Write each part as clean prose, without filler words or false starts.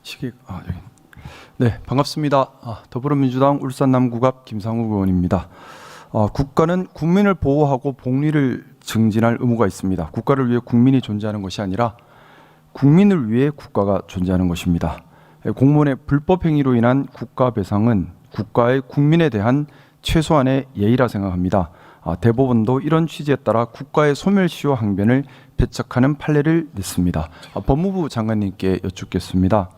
시계 여기. 네, 반갑습니다. 더불어민주당 울산 남구갑 김상욱 의원입니다. 국가는 국민을 보호하고 복리를 증진할 의무가 있습니다. 국가를 위해 국민이 존재하는 것이 아니라 국민을 위해 국가가 존재하는 것입니다. 공무원의 불법 행위로 인한 국가 배상은 국가의 국민에 대한 최소한의 예의라 생각합니다. 대법원도 이런 취지에 따라 국가의 소멸시효 항변을 배척하는 판례를 냈습니다. 법무부 장관님께 여쭙겠습니다.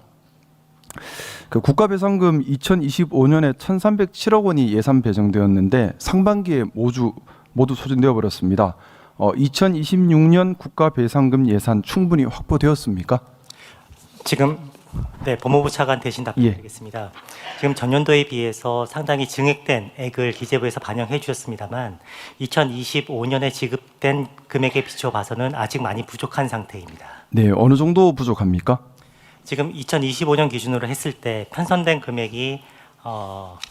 국가배상금 2025년에 1,307억 원이 예산 배정되었는데 상반기에 모두 소진되어 버렸습니다. 2026년 국가배상금 예산 충분히 확보되었습니까? 지금 법무부 차관 대신 답변드리겠습니다. 지금 전년도에 비해서 상당히 증액된 액을 기재부에서 반영해 주셨습니다만 2025년에 지급된 금액에 비춰 봐서는 아직 많이 부족한 상태입니다. 네, 어느 정도 부족합니까? 지금 2025년 기준으로 했을 때 편성된 금액이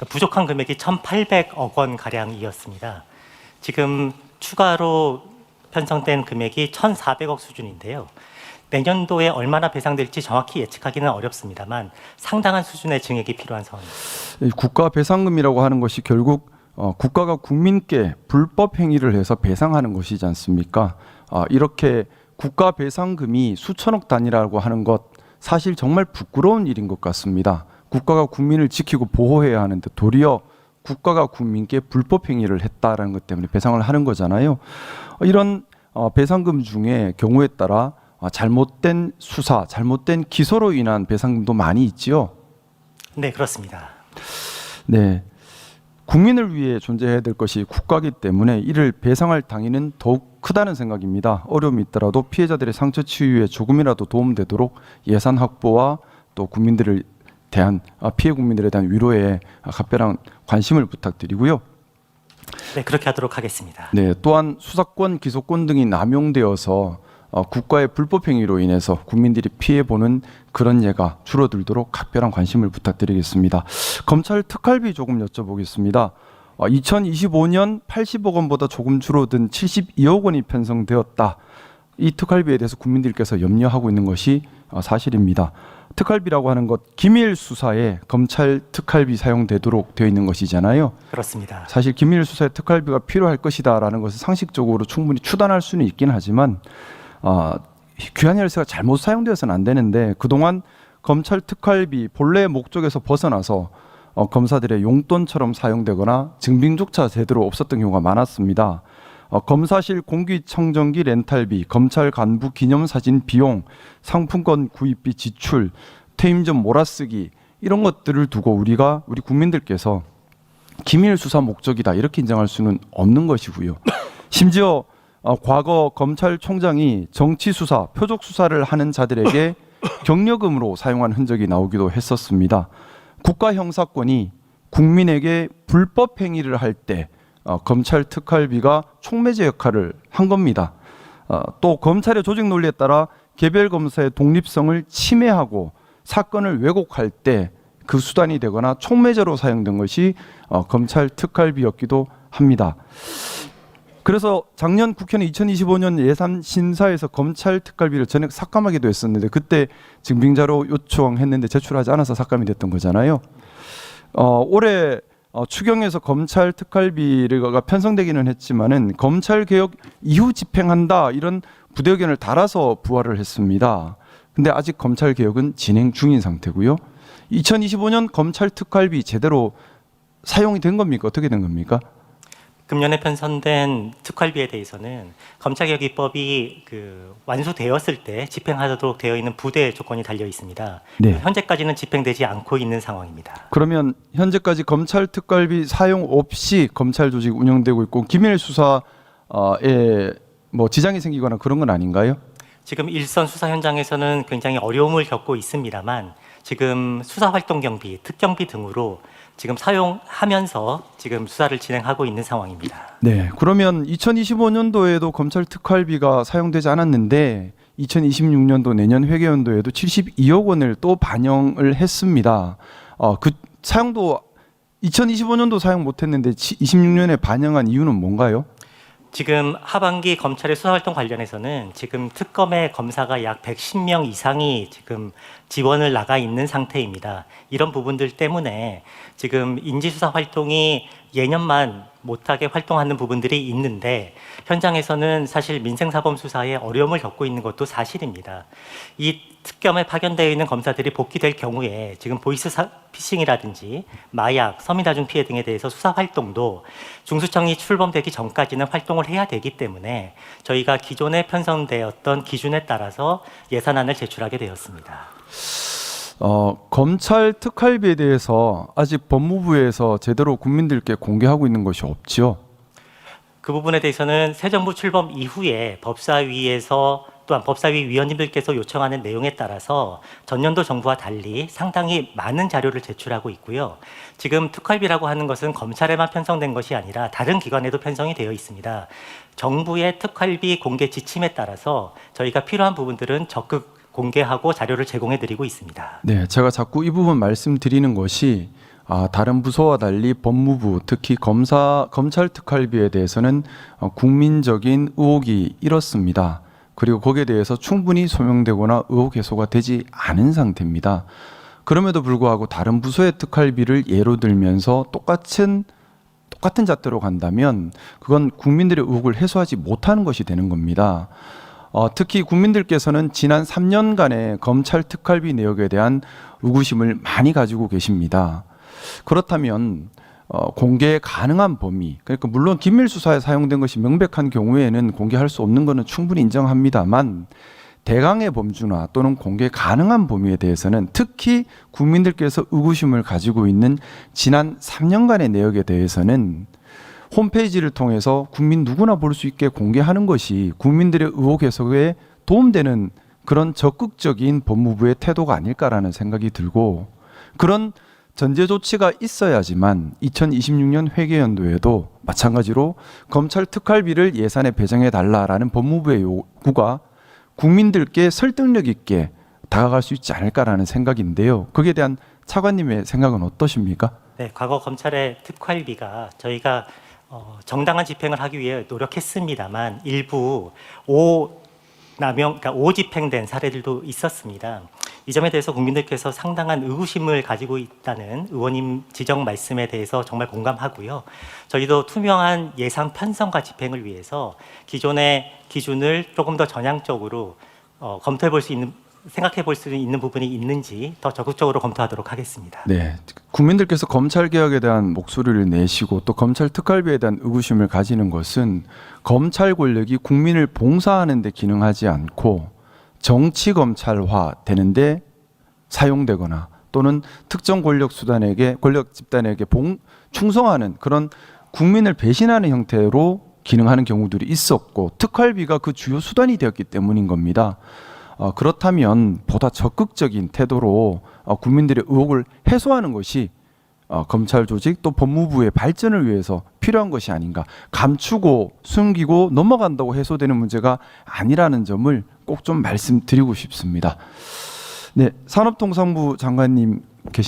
부족한 금액이 1,800억 원 가량이었습니다. 지금 추가로 편성된 금액이 1,400억 수준인데요. 내년도에 얼마나 배상될지 정확히 예측하기는 어렵습니다만 상당한 수준의 증액이 필요한 상황입니다. 국가 배상금이라고 하는 것이 결국 국가가 국민께 불법 행위를 해서 배상하는 것이지 않습니까? 이렇게 국가 배상금이 수천억 단위라고 하는 것 사실 정말 부끄러운 일인 것 같습니다. 국가가 국민을 지키고 보호해야 하는데 도리어 국가가 국민께 불법 행위를 했다라는 것 때문에 배상을 하는 거잖아요. 이런 배상금 중에 경우에 따라 잘못된 수사, 잘못된 기소로 인한 배상금도 많이 있지요. 네, 그렇습니다. 네, 국민을 위해 존재해야 될 것이 국가이기 때문에 이를 배상할 당위는 더욱 크다는 생각입니다. 어려움이 있더라도 피해자들의 상처 치유에 조금이라도 도움되도록 예산 확보와 또 국민들을 대한 피해 국민들에 대한 위로에 각별한 관심을 부탁드리고요. 네, 그렇게 하도록 하겠습니다. 네, 또한 수사권, 기소권 등이 남용되어서 국가의 불법 행위로 인해서 국민들이 피해 보는 그런 예가 줄어들도록 각별한 관심을 부탁드리겠습니다. 검찰 특활비 조금 여쭤보겠습니다. 2025년 80억 원보다 조금 줄어든 72억 원이 편성되었다. 이 특활비에 대해서 국민들께서 염려하고 있는 것이 사실입니다. 특활비라고 하는 것 기밀 수사에 검찰 특활비 사용되도록 되어 있는 것이잖아요. 그렇습니다. 사실 기밀 수사에 특활비가 필요할 것이다라는 것을 상식적으로 충분히 추단할 수는 있긴 하지만 귀한 혈세가 잘못 사용되어서는 안 되는데 그동안 검찰 특활비 본래의 목적에서 벗어나서 검사들의 용돈처럼 사용되거나 증빙조차 제대로 없었던 경우가 많았습니다. 검사실 공기청정기 렌탈비, 검찰 간부 기념사진 비용, 상품권 구입비 지출, 퇴임 전 몰아쓰기 이런 것들을 두고 우리 국민들께서 기밀 수사 목적이다 이렇게 인정할 수는 없는 것이고요. 심지어 과거 검찰총장이 정치 수사, 표적 수사를 하는 자들에게 경력금으로 사용한 흔적이 나오기도 했었습니다. 국가 형사권이 국민에게 불법 행위를 할 때 검찰 특활비가 촉매제 역할을 한 겁니다. 또 검찰의 조직 논리에 따라 개별 검사의 독립성을 침해하고 사건을 왜곡할 때 그 수단이 되거나 촉매제로 사용된 것이 검찰 특활비였기도 합니다. 그래서 작년 국회는 2025년 예산 심사에서 검찰 특활비를 전액 삭감하기도 했었는데 그때 증빙자료 요청했는데 제출하지 않아서 삭감이 됐던 거잖아요. 올해 추경에서 검찰 특활비가 편성되기는 했지만은 검찰 개혁 이후 집행한다 이런 부대 의견을 달아서 부활을 했습니다. 근데 아직 검찰 개혁은 진행 중인 상태고요. 2025년 검찰 특활비 제대로 사용이 된 겁니까? 어떻게 된 겁니까? 금년에 편성된 특활비에 대해서는 검찰개혁 입법이 완수되었을 때 집행하도록 되어 있는 부대 조건이 달려 있습니다. 네. 현재까지는 집행되지 않고 있는 상황입니다. 그러면 현재까지 검찰 특활비 사용 없이 검찰 조직 운영되고 있고 기밀 수사에 지장이 생기거나 그런 건 아닌가요? 지금 일선 수사 현장에서는 굉장히 어려움을 겪고 있습니다만 지금 수사활동 경비, 특경비 등으로 지금 사용하면서 지금 수사를 진행하고 있는 상황입니다. 네, 그러면 2025년도에도 검찰 특활비가 사용되지 않았는데 2026년도 내년 회계연도에도 72억 원을 또 반영을 했습니다. 그 사용도 2025년도 사용 못했는데 26년에 반영한 이유는 뭔가요? 지금 하반기 검찰의 수사활동 관련해서는 지금 특검의 검사가 약 110명 이상이 지금 지원을 나가 있는 상태입니다. 이런 부분들 때문에 지금 인지수사 활동이 예년만 못하게 활동하는 부분들이 있는데 현장에서는 사실 민생사범 수사에 어려움을 겪고 있는 것도 사실입니다. 이 특검에 파견되어 있는 검사들이 복귀될 경우에 지금 보이스 피싱이라든지 마약, 서민다중 피해 등에 대해서 수사 활동도 중수청이 출범되기 전까지는 활동을 해야 되기 때문에 저희가 기존에 편성되었던 기준에 따라서 예산안을 제출하게 되었습니다. 검찰 특활비에 대해서 아직 법무부에서 제대로 국민들께 공개하고 있는 것이 없지요. 그 부분에 대해서는 새 정부 출범 이후에 법사위에서 또한 법사위 위원님들께서 요청하는 내용에 따라서 전년도 정부와 달리 상당히 많은 자료를 제출하고 있고요. 지금 특활비라고 하는 것은 검찰에만 편성된 것이 아니라 다른 기관에도 편성이 되어 있습니다. 정부의 특활비 공개 지침에 따라서 저희가 필요한 부분들은 적극 공개하고 자료를 제공해 드리고 있습니다. 네, 제가 자꾸 이 부분 말씀드리는 것이 다른 부서와 달리 법무부, 특히 검찰 특활비에 대해서는 국민적인 의혹이 일었습니다. 그리고 거기에 대해서 충분히 소명되거나 의혹 해소가 되지 않은 상태입니다. 그럼에도 불구하고 다른 부서의 특활비를 예로 들면서 똑같은 잣대로 간다면 그건 국민들의 의혹을 해소하지 못하는 것이 되는 겁니다. 특히 국민들께서는 지난 3년간의 검찰 특활비 내역에 대한 의구심을 많이 가지고 계십니다. 그렇다면 공개 가능한 범위, 그러니까 물론 긴밀 수사에 사용된 것이 명백한 경우에는 공개할 수 없는 것은 충분히 인정합니다만 대강의 범주나 또는 공개 가능한 범위에 대해서는 특히 국민들께서 의구심을 가지고 있는 지난 3년간의 내역에 대해서는 홈페이지를 통해서 국민 누구나 볼 수 있게 공개하는 것이 국민들의 의혹 해소에 도움되는 그런 적극적인 법무부의 태도가 아닐까라는 생각이 들고, 그런 전제 조치가 있어야지만 2026년 회계연도에도 마찬가지로 검찰 특활비를 예산에 배정해 달라라는 법무부의 요구가 국민들께 설득력 있게 다가갈 수 있지 않을까라는 생각인데요. 거기에 대한 차관님의 생각은 어떠십니까? 네, 과거 검찰의 특활비가 저희가 정당한 집행을 하기 위해 노력했습니다만 일부 그러니까 오집행된 사례들도 있었습니다. 이 점에 대해서 국민들께서 상당한 의구심을 가지고 있다는 의원님 지적 말씀에 대해서 정말 공감하고요. 저희도 투명한 예산 편성과 집행을 위해서 기존의 기준을 조금 더 전향적으로 검토해 볼 수 있는, 생각해 볼 수 있는 부분이 있는지 더 적극적으로 검토하도록 하겠습니다. 네, 국민들께서 검찰 개혁에 대한 목소리를 내시고 또 검찰 특활비에 대한 의구심을 가지는 것은 검찰 권력이 국민을 봉사하는 데 기능하지 않고 정치 검찰화 되는데 사용되거나 또는 특정 권력 집단에게 충성하는 그런 국민을 배신하는 형태로 기능하는 경우들이 있었고 특활비가 그 주요 수단이 되었기 때문인 겁니다. 그렇다면 보다 적극적인 태도로 국민들의 의혹을 해소하는 것이 검찰 조직 또 법무부의 발전을 위해서 필요한 것이 아닌가. 감추고 숨기고 넘어간다고 해소되는 문제가 아니라는 점을 꼭 좀 말씀드리고 싶습니다. 네, 산업통상부 장관님 계신